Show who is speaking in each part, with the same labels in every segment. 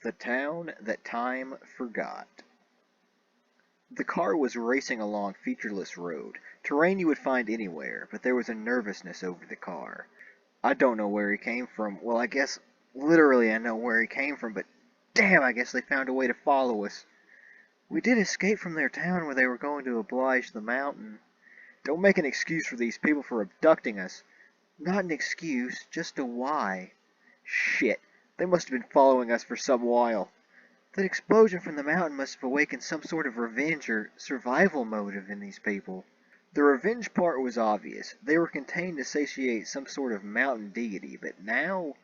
Speaker 1: The town that time forgot. The car was racing along featureless road, terrain you would find anywhere, but there was a nervousness over the car. I don't know where he came from. Well, I guess literally I know where he came from, but damn, I guess they found a way to follow us. We did escape from their town where they were going to oblige the mountain. Don't make an excuse for these people for abducting us. Not an excuse, just a why. Shit, they must have been following us for some while. That explosion from the mountain must have awakened some sort of revenge or survival motive in these people. The revenge part was obvious. They were contained to satiate some sort of mountain deity, but now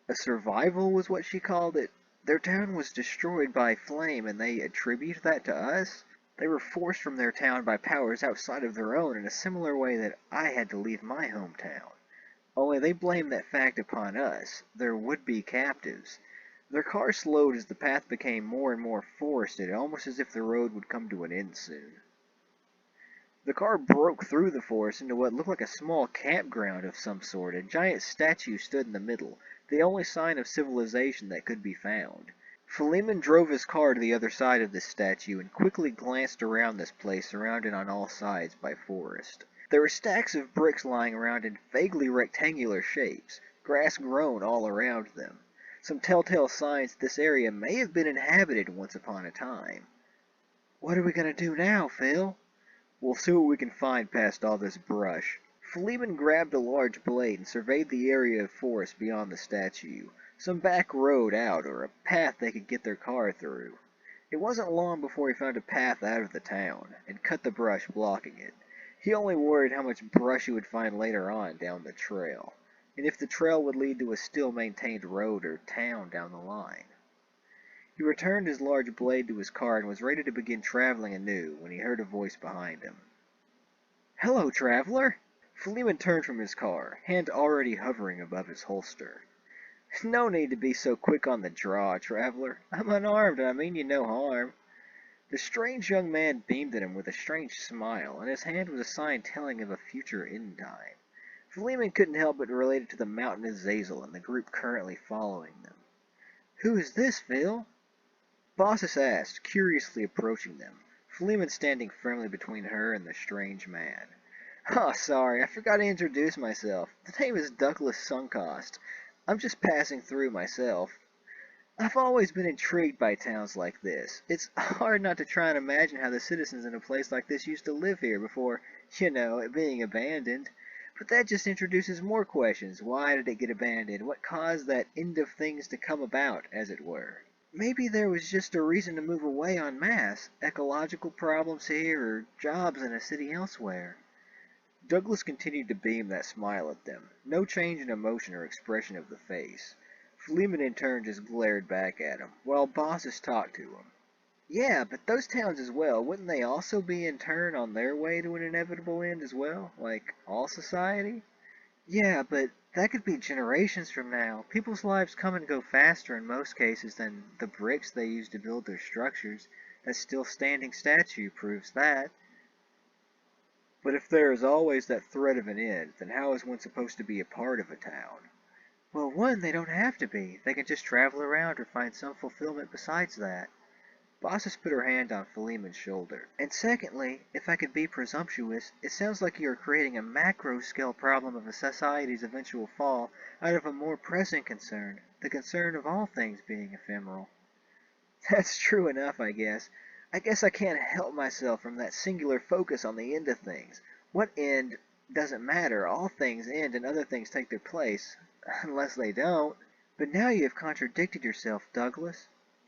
Speaker 1: a survival was what she called it. Their town was destroyed by flame and they attribute that to us? They were forced from their town by powers outside of their own in a similar way that I had to leave my hometown. Only they blamed that fact upon us, their would-be captives. Their car slowed as the path became more and more forested, almost as if the road would come to an end soon. The car broke through the forest into what looked like a small campground of some sort. A giant statue stood in the middle, the only sign of civilization that could be found. Philemon drove his car to the other side of this statue and quickly glanced around this place surrounded on all sides by forest. There were stacks of bricks lying around in vaguely rectangular shapes, grass grown all around them. Some telltale signs that this area may have been inhabited once upon a time. What are we going to do now, Phil? We'll see what we can find past all this brush. Philemon grabbed a large blade and surveyed the area of forest beyond the statue. Some back road out, or a path they could get their car through. It wasn't long before he found a path out of the town, and cut the brush blocking it. He only worried how much brush he would find later on down the trail, and if the trail would lead to a still-maintained road or town down the line. He returned his large blade to his car and was ready to begin traveling anew when he heard a voice behind him. "Hello, traveler!" Philemon turned from his car, hand already hovering above his holster. "No need to be so quick on the draw, traveler. I'm unarmed and I mean you no harm." The strange young man beamed at him with a strange smile, and his hand was a sign telling of a future end time. Philemon couldn't help but relate it to the mountain Azazel and the group currently following them. "Who is this, Phil?" Baucis asked, curiously approaching them, Philemon standing firmly between her and the strange man. "Oh, sorry, I forgot to introduce myself. The name is Douglas Suncost. I'm just passing through myself. I've always been intrigued by towns like this. It's hard not to try and imagine how the citizens in a place like this used to live here before, it being abandoned. But that just introduces more questions. Why did it get abandoned? What caused that end of things to come about, as it were? Maybe there was just a reason to move away en masse. Ecological problems here, or jobs in a city elsewhere." Douglas continued to beam that smile at them. No change in emotion or expression of the face. Philemon in turn just glared back at him, while Baucis talked to him. "Yeah, but those towns as well, wouldn't they also be in turn on their way to an inevitable end as well? Like all society?" "Yeah, but that could be generations from now. People's lives come and go faster in most cases than the bricks they use to build their structures. That still standing statue proves that." "But if there is always that threat of an end, then how is one supposed to be a part of a town?" "Well, one, they don't have to be. They can just travel around or find some fulfillment besides that." Baucis put her hand on Philemon's shoulder. "And secondly, if I could be presumptuous, it sounds like you are creating a macro-scale problem of a society's eventual fall out of a more pressing concern, the concern of all things being ephemeral." "That's true enough, I guess. I guess I can't help myself from that singular focus on the end of things. What end doesn't matter. All things end and other things take their place, unless they don't." "But now you have contradicted yourself, Douglas."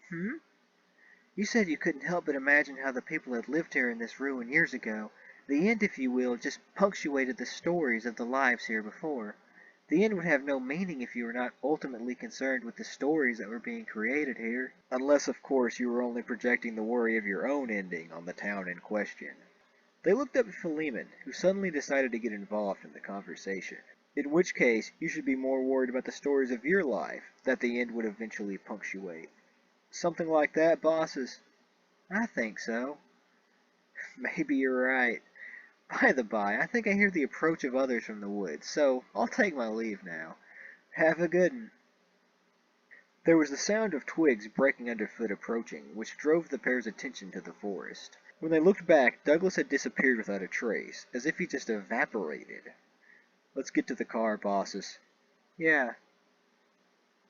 Speaker 1: "Hmm?" "You said you couldn't help but imagine how the people had lived here in this ruin years ago. The end, if you will, just punctuated the stories of the lives here before. The end would have no meaning if you were not ultimately concerned with the stories that were being created here. Unless, of course, you were only projecting the worry of your own ending on the town in question." They looked up at Philemon, who suddenly decided to get involved in the conversation. "In which case, you should be more worried about the stories of your life that the end would eventually punctuate." "Something like that, Baucis?" "I think so." "Maybe you're right. By the by, I think I hear the approach of others from the woods, so I'll take my leave now. Have a good 'un." There was the sound of twigs breaking underfoot approaching, which drove the pair's attention to the forest. When they looked back, Douglas had disappeared without a trace, as if he just evaporated. "Let's get to the car, Baucis." "Yeah."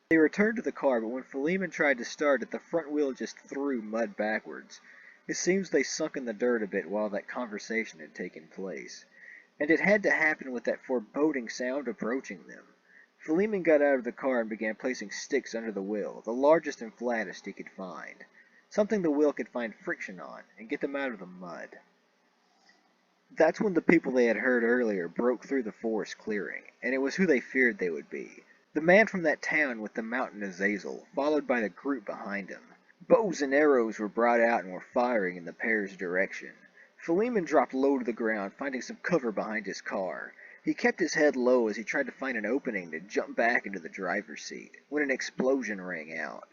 Speaker 1: They returned to the car, but when Philemon tried to start it, the front wheel just threw mud backwards. It seems they sunk in the dirt a bit while that conversation had taken place. And it had to happen with that foreboding sound approaching them. Philemon got out of the car and began placing sticks under the wheel, the largest and flattest he could find. Something the wheel could find friction on, and get them out of the mud. That's when the people they had heard earlier broke through the forest clearing, and it was who they feared they would be. The man from that town with the mountain azazel, followed by the group behind him. Bows and arrows were brought out and were firing in the pair's direction. Philemon dropped low to the ground, finding some cover behind his car. He kept his head low as he tried to find an opening to jump back into the driver's seat, when an explosion rang out.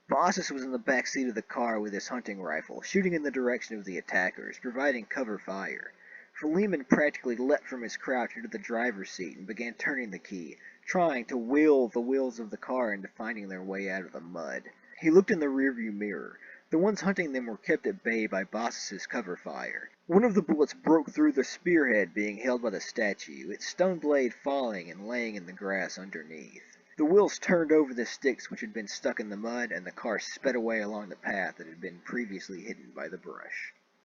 Speaker 1: Baucis was in the back seat of the car with his hunting rifle, shooting in the direction of the attackers, providing cover fire. Philemon practically leapt from his crouch into the driver's seat and began turning the key, trying to will the wheels of the car into finding their way out of the mud. He looked in the rearview mirror. The ones hunting them were kept at bay by Baucis' cover fire. One of the bullets broke through the spearhead being held by the statue, its stone blade falling and laying in the grass underneath. The wheels turned over the sticks which had been stuck in the mud, and the car sped away along the path that had been previously hidden by the brush.